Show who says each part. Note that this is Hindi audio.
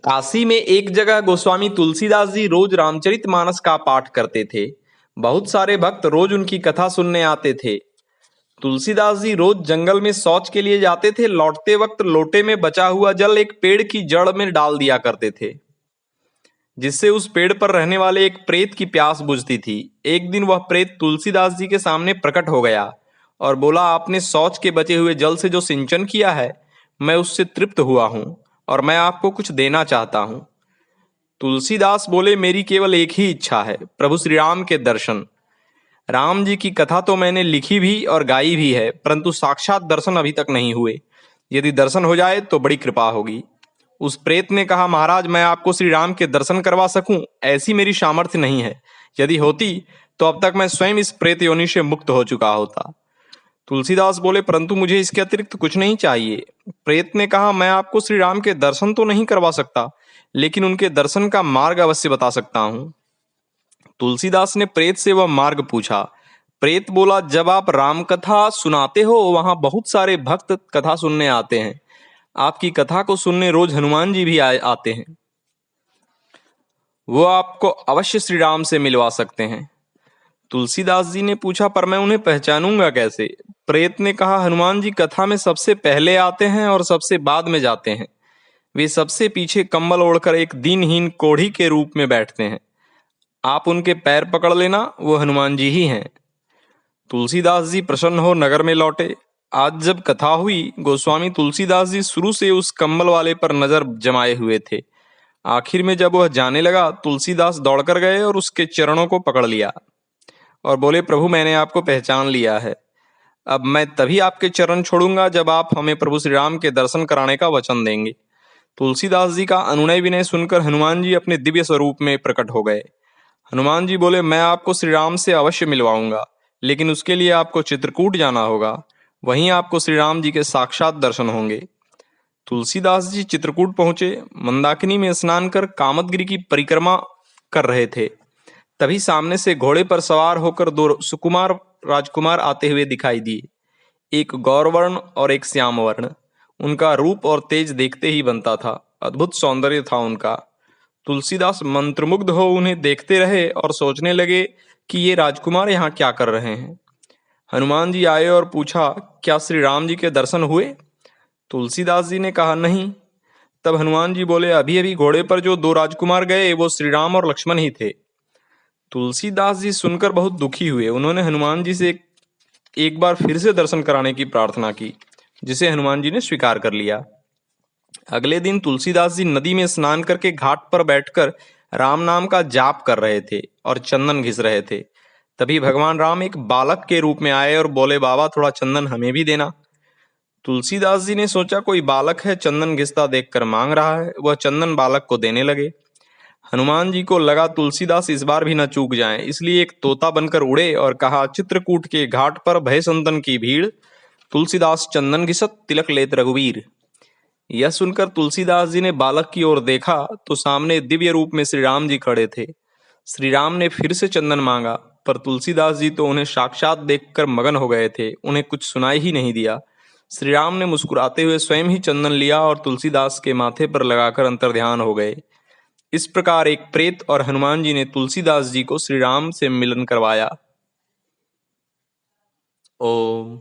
Speaker 1: काशी में एक जगह गोस्वामी तुलसीदास जी रोज रामचरितमानस का पाठ करते थे। बहुत सारे भक्त रोज उनकी कथा सुनने आते थे। तुलसीदास जी रोज जंगल में शौच के लिए जाते थे। लौटते वक्त लोटे में बचा हुआ जल एक पेड़ की जड़ में डाल दिया करते थे, जिससे उस पेड़ पर रहने वाले एक प्रेत की प्यास बुझती थी। एक दिन वह प्रेत तुलसीदास जी के सामने प्रकट हो गया और बोला, आपने शौच के बचे हुए जल से जो सिंचन किया है, मैं उससे तृप्त हुआ हूं और मैं आपको कुछ देना चाहता हूं। तुलसीदास बोले, मेरी केवल एक ही इच्छा है, प्रभु श्री राम के दर्शन। राम जी की कथा तो मैंने लिखी भी और गाई भी है, परंतु साक्षात दर्शन अभी तक नहीं हुए। यदि दर्शन हो जाए तो बड़ी कृपा होगी। उस प्रेत ने कहा, महाराज, मैं आपको श्री राम के दर्शन करवा सकूं ऐसी मेरी सामर्थ्य नहीं है। यदि होती तो अब तक मैं स्वयं इस प्रेत योनि से मुक्त हो चुका होता। तुलसीदास बोले, परंतु मुझे इसके अतिरिक्त कुछ नहीं चाहिए। प्रेत ने कहा, मैं आपको श्री राम के दर्शन तो नहीं करवा सकता, लेकिन उनके दर्शन का मार्ग अवश्य बता सकता हूं। तुलसीदास ने प्रेत से वह मार्ग पूछा। प्रेत बोला, जब आप राम कथा सुनाते हो वहां बहुत सारे भक्त कथा सुनने आते हैं। आपकी कथा को सुनने रोज हनुमान जी भी आते हैं। वो आपको अवश्य श्री राम से मिलवा सकते हैं। तुलसीदास जी ने पूछा, पर मैं उन्हें पहचानूंगा कैसे? प्रेत ने कहा, हनुमान जी कथा में सबसे पहले आते हैं और सबसे बाद में जाते हैं। वे सबसे पीछे कंबल ओढ़कर एक दीनहीन कोढ़ी के रूप में बैठते हैं। आप उनके पैर पकड़ लेना, वो हनुमान जी ही हैं। तुलसीदास जी प्रसन्न हो नगर में लौटे। आज जब कथा हुई, गोस्वामी तुलसीदास जी शुरू से उस कंबल वाले पर नजर जमाए हुए थे। आखिर में जब वह जाने लगा, तुलसीदास दौड़कर गए और उसके चरणों को पकड़ लिया और बोले, प्रभु, मैंने आपको पहचान लिया है। अब मैं तभी आपके चरण छोड़ूंगा जब आप हमें प्रभु श्री राम के दर्शन कराने का वचन देंगे। तुलसीदास जी का अनुनय विनय सुनकर हनुमान जी अपने दिव्य स्वरूप में प्रकट हो गए। हनुमान जी बोले, मैं आपको श्री राम से अवश्य मिलवाऊंगा, लेकिन उसके लिए आपको चित्रकूट जाना होगा। वहीं आपको श्री राम जी के साक्षात दर्शन होंगे। तुलसीदास जी चित्रकूट पहुंचे। मंदाकिनी में स्नान कर कामदगिरि की परिक्रमा कर रहे थे। तभी सामने से घोड़े पर सवार होकर दो सुकुमार राजकुमार आते हुए दिखाई दिए, एक गौरवर्ण और एक श्यामवर्ण। उनका रूप और तेज देखते ही बनता था। अद्भुत सौंदर्य था उनका। तुलसीदास मंत्रमुग्ध हो उन्हें देखते रहे और सोचने लगे कि ये राजकुमार यहाँ क्या कर रहे हैं। हनुमान जी आए और पूछा, क्या श्री राम जी के दर्शन हुए? तुलसीदास जी ने कहा, नहीं। तब हनुमान जी बोले, अभी अभी घोड़े पर जो दो राजकुमार गए वो श्री राम और लक्ष्मण ही थे। तुलसीदास जी सुनकर बहुत दुखी हुए। उन्होंने हनुमान जी से एक बार फिर से दर्शन कराने की प्रार्थना की, जिसे हनुमान जी ने स्वीकार कर लिया। अगले दिन तुलसीदास जी नदी में स्नान करके घाट पर बैठकर राम नाम का जाप कर रहे थे और चंदन घिस रहे थे। तभी भगवान राम एक बालक के रूप में आए और बोले, बाबा, थोड़ा चंदन हमें भी देना। तुलसीदास जी ने सोचा, कोई बालक है, चंदन घिसता देखकर मांग रहा है। वह चंदन बालक को देने लगे। हनुमान जी को लगा तुलसीदास इस बार भी न चूक जाएं, इसलिए एक तोता बनकर उड़े और कहा, चित्रकूट के घाट पर भय संतन की भीड़, तुलसीदास चंदन घिसत तिलक लेत रघुवीर। यह सुनकर तुलसीदास जी ने बालक की ओर देखा तो सामने दिव्य रूप में श्री राम जी खड़े थे। श्री राम ने फिर से चंदन मांगा, पर तुलसीदास जी तो उन्हें साक्षात देखकर मगन हो गए थे। उन्हें कुछ सुनाई ही नहीं दिया। श्री राम ने मुस्कुराते हुए स्वयं ही चंदन लिया और तुलसीदास के माथे पर लगाकर अंतर्ध्यान हो गए। इस प्रकार एक प्रेत और हनुमान जी ने तुलसीदास जी को श्री राम से मिलन करवाया। ओम।